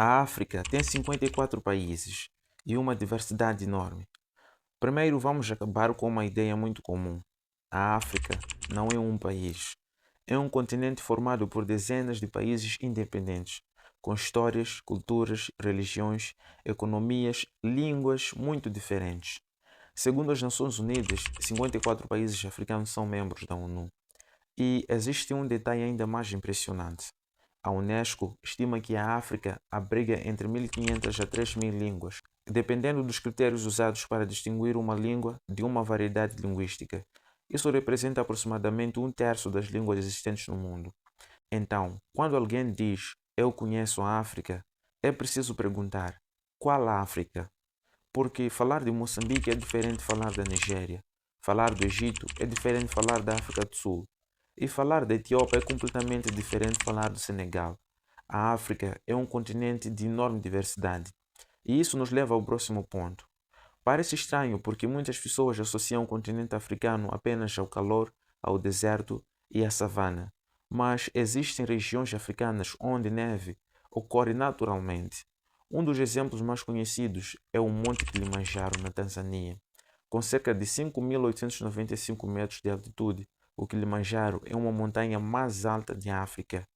A África tem 54 países e uma diversidade enorme. Primeiro, vamos acabar com uma ideia muito comum. A África não é um país. É um continente formado por dezenas de países independentes, com histórias, culturas, religiões, economias, línguas muito diferentes. Segundo as Nações Unidas, 54 países africanos são membros da ONU. E existe um detalhe ainda mais impressionante. A Unesco estima que a África abriga entre 1.500 a 3.000 línguas, dependendo dos critérios usados para distinguir uma língua de uma variedade linguística. Isso representa aproximadamente um terço das línguas existentes no mundo. Então, quando alguém diz eu conheço a África, é preciso perguntar qual África? Porque falar de Moçambique é diferente de falar da Nigéria. Falar do Egito é diferente de falar da África do Sul. E falar da Etiópia é completamente diferente de falar do Senegal. A África é um continente de enorme diversidade. E isso nos leva ao próximo ponto. Parece estranho porque muitas pessoas associam o continente africano apenas ao calor, ao deserto e à savana. Mas existem regiões africanas onde neve ocorre naturalmente. Um dos exemplos mais conhecidos é o Monte Kilimanjaro, na Tanzânia. Com cerca de 5.895 metros de altitude, o Kilimanjaro é uma montanha mais alta de África.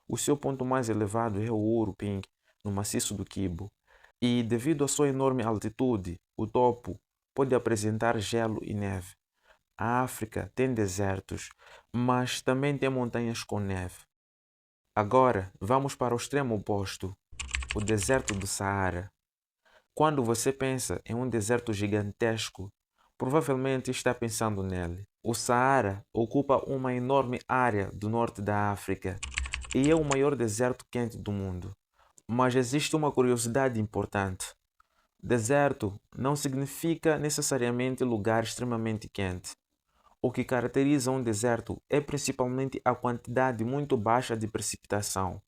O seu ponto mais elevado é o Uruping, no maciço do Kibo. E, devido à sua enorme altitude, o topo pode apresentar gelo e neve. A África tem desertos, mas também tem montanhas com neve. Agora, vamos para o extremo oposto, o deserto do Saara. Quando você pensa em um deserto gigantesco, provavelmente está pensando nele. O Saara ocupa uma enorme área do norte da África e é o maior deserto quente do mundo. Mas existe uma curiosidade importante. Deserto não significa necessariamente lugar extremamente quente. O que caracteriza um deserto é principalmente a quantidade muito baixa de precipitação.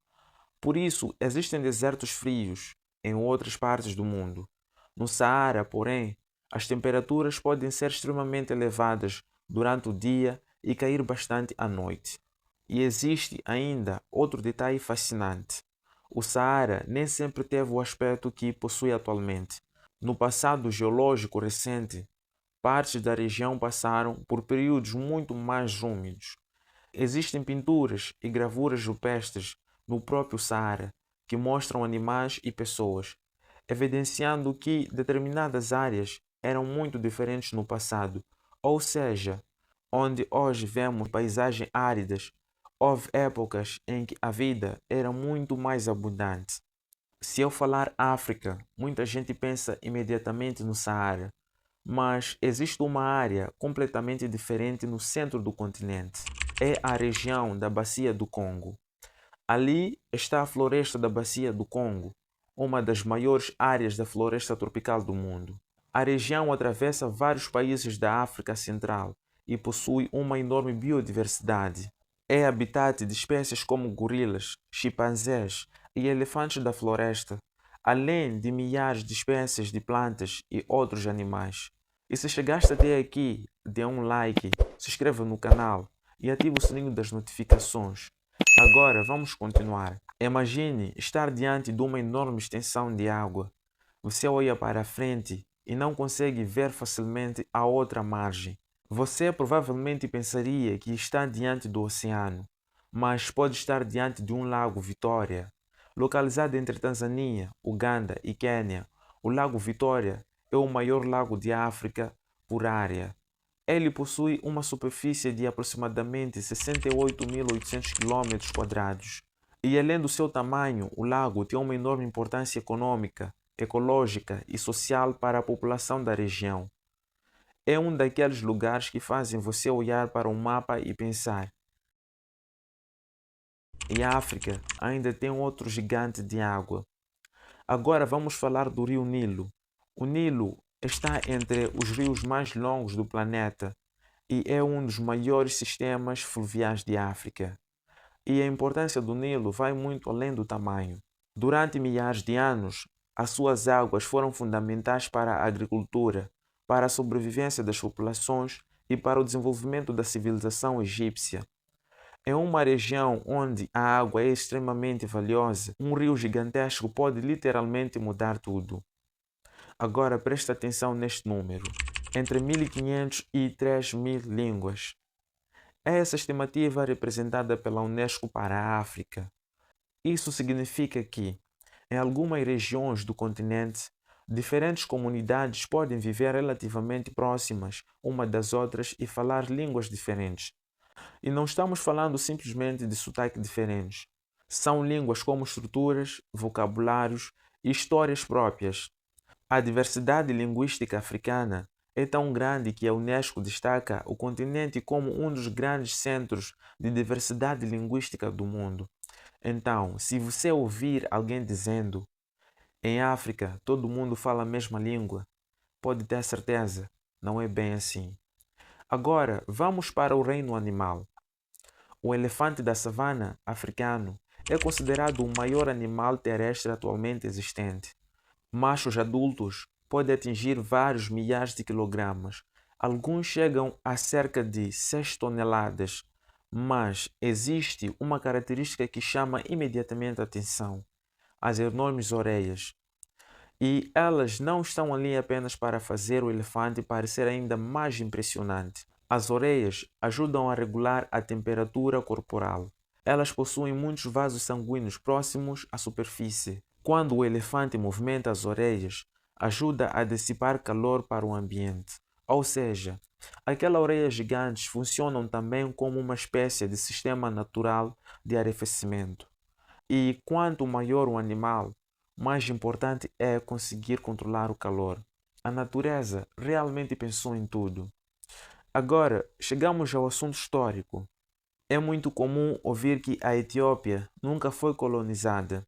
Por isso, existem desertos frios em outras partes do mundo. No Saara, porém, as temperaturas podem ser extremamente elevadas durante o dia e cair bastante à noite. E existe ainda outro detalhe fascinante. O Saara nem sempre teve o aspecto que possui atualmente. No passado geológico recente, partes da região passaram por períodos muito mais úmidos. Existem pinturas e gravuras rupestres no próprio Saara que mostram animais e pessoas, evidenciando que determinadas áreas eram muito diferentes no passado, ou seja, onde hoje vemos paisagens áridas, houve épocas em que a vida era muito mais abundante. Se eu falar África, muita gente pensa imediatamente no Saara, mas existe uma área completamente diferente no centro do continente. É a região da Bacia do Congo. Ali está a floresta da Bacia do Congo, uma das maiores áreas da floresta tropical do mundo. A região atravessa vários países da África Central e possui uma enorme biodiversidade. É habitat de espécies como gorilas, chimpanzés e elefantes da floresta, além de milhares de espécies de plantas e outros animais. E se chegaste até aqui, dê um like, se inscreva no canal e ative o sininho das notificações. Agora vamos continuar. Imagine estar diante de uma enorme extensão de água. Você olha para a frente e não consegue ver facilmente a outra margem. Você provavelmente pensaria que está diante do oceano, mas pode estar diante de um lago Vitória. Localizado entre Tanzânia, Uganda e Quênia, o Lago Vitória é o maior lago de África por área. Ele possui uma superfície de aproximadamente 68.800 km². E além do seu tamanho, o lago tem uma enorme importância econômica, ecológica e social para a população da região. É um daqueles lugares que fazem você olhar para um mapa e pensar: e a África ainda tem outro gigante de água. Agora vamos falar do rio Nilo. O Nilo está entre os rios mais longos do planeta e é um dos maiores sistemas fluviais de África. E a importância do Nilo vai muito além do tamanho. Durante milhares de anos, as suas águas foram fundamentais para a agricultura, para a sobrevivência das populações e para o desenvolvimento da civilização egípcia. Em uma região onde a água é extremamente valiosa, um rio gigantesco pode literalmente mudar tudo. Agora presta atenção neste número: entre 1500 e 3000 línguas. É essa estimativa representada pela Unesco para a África. Isso significa que, em algumas regiões do continente, diferentes comunidades podem viver relativamente próximas uma das outras e falar línguas diferentes. E não estamos falando simplesmente de sotaque diferentes. São línguas como estruturas, vocabulários e histórias próprias. A diversidade linguística africana é tão grande que a Unesco destaca o continente como um dos grandes centros de diversidade linguística do mundo. Então, se você ouvir alguém dizendo em África todo mundo fala a mesma língua, pode ter certeza, não é bem assim. Agora, vamos para o reino animal. O elefante da savana africano é considerado o maior animal terrestre atualmente existente. Machos adultos podem atingir vários milhares de quilogramas. Alguns chegam a cerca de 6 toneladas. Mas existe uma característica que chama imediatamente a atenção: as enormes orelhas. E elas não estão ali apenas para fazer o elefante parecer ainda mais impressionante. As orelhas ajudam a regular a temperatura corporal. Elas possuem muitos vasos sanguíneos próximos à superfície. Quando o elefante movimenta as orelhas, ajuda a dissipar calor para o ambiente. Ou seja, aquelas orelhas gigantes funcionam também como uma espécie de sistema natural de arrefecimento. E quanto maior o animal, mais importante é conseguir controlar o calor. A natureza realmente pensou em tudo. Agora, chegamos ao assunto histórico. É muito comum ouvir que a Etiópia nunca foi colonizada,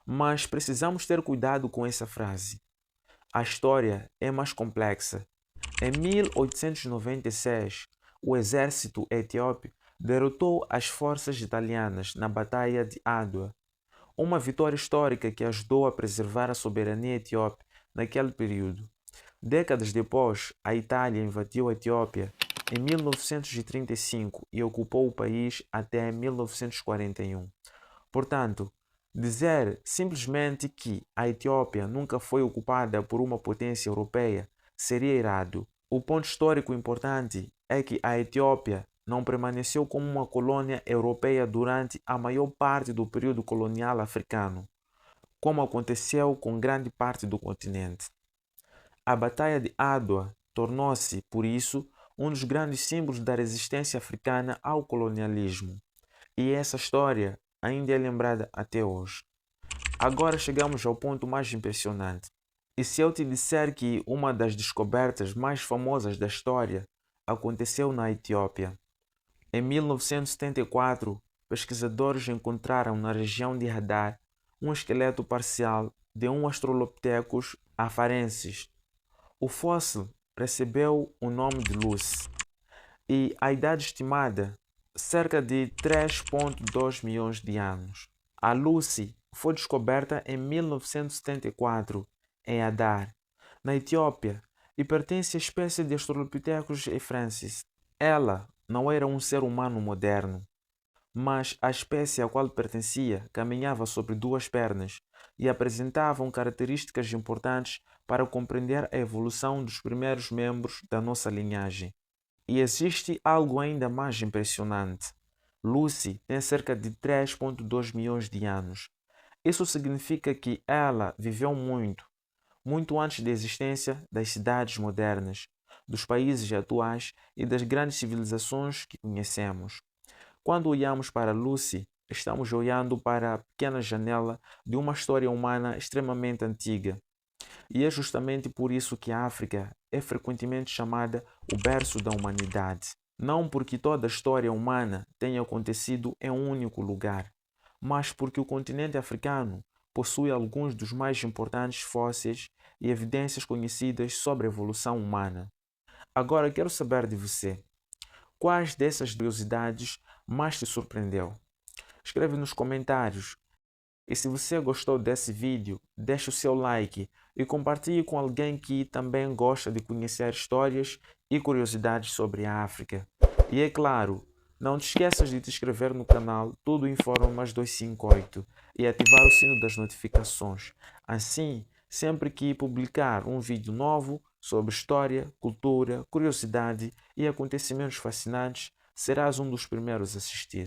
mas precisamos ter cuidado com essa frase. A história é mais complexa. Em 1896, o exército etíope derrotou as forças italianas na Batalha de Adwa, uma vitória histórica que ajudou a preservar a soberania etíope naquele período. Décadas depois, a Itália invadiu a Etiópia em 1935 e ocupou o país até 1941. Portanto, dizer simplesmente que a Etiópia nunca foi ocupada por uma potência europeia seria errado. O ponto histórico importante é que a Etiópia não permaneceu como uma colônia europeia durante a maior parte do período colonial africano, como aconteceu com grande parte do continente. A Batalha de Adwa tornou-se, por isso, um dos grandes símbolos da resistência africana ao colonialismo. E essa história ainda é lembrada até hoje. Agora chegamos ao ponto mais impressionante. E se eu te disser que uma das descobertas mais famosas da história aconteceu na Etiópia? Em 1974, pesquisadores encontraram na região de Hadar um esqueleto parcial de um Australopithecus afarensis. O fóssil recebeu o nome de Lucy e a idade estimada cerca de 3,2 milhões de anos. A Lucy foi descoberta em 1974 em Hadar, na Etiópia, e pertence à espécie de Australopithecus afarensis. Ela não era um ser humano moderno, mas a espécie a qual pertencia caminhava sobre duas pernas e apresentava características importantes para compreender a evolução dos primeiros membros da nossa linhagem. E existe algo ainda mais impressionante. Lucy tem cerca de 3,2 milhões de anos. Isso significa que ela viveu muito, muito antes da existência das cidades modernas, dos países atuais e das grandes civilizações que conhecemos. Quando olhamos para Lucy, estamos olhando para a pequena janela de uma história humana extremamente antiga. E é justamente por isso que a África é frequentemente chamada o berço da humanidade. Não porque toda a história humana tenha acontecido em um único lugar, mas porque o continente africano possui alguns dos mais importantes fósseis e evidências conhecidas sobre a evolução humana. Agora quero saber de você. Quais dessas curiosidades mais te surpreendeu? Escreve nos comentários. E se você gostou desse vídeo, deixe o seu like e compartilhe com alguém que também gosta de conhecer histórias e curiosidades sobre a África. E é claro, Não te esqueças de te inscrever no canal Tudo Informa Mais 258 e ativar o sino das notificações. Assim, sempre que publicar um vídeo novo sobre história, cultura, curiosidade e acontecimentos fascinantes, serás um dos primeiros a assistir.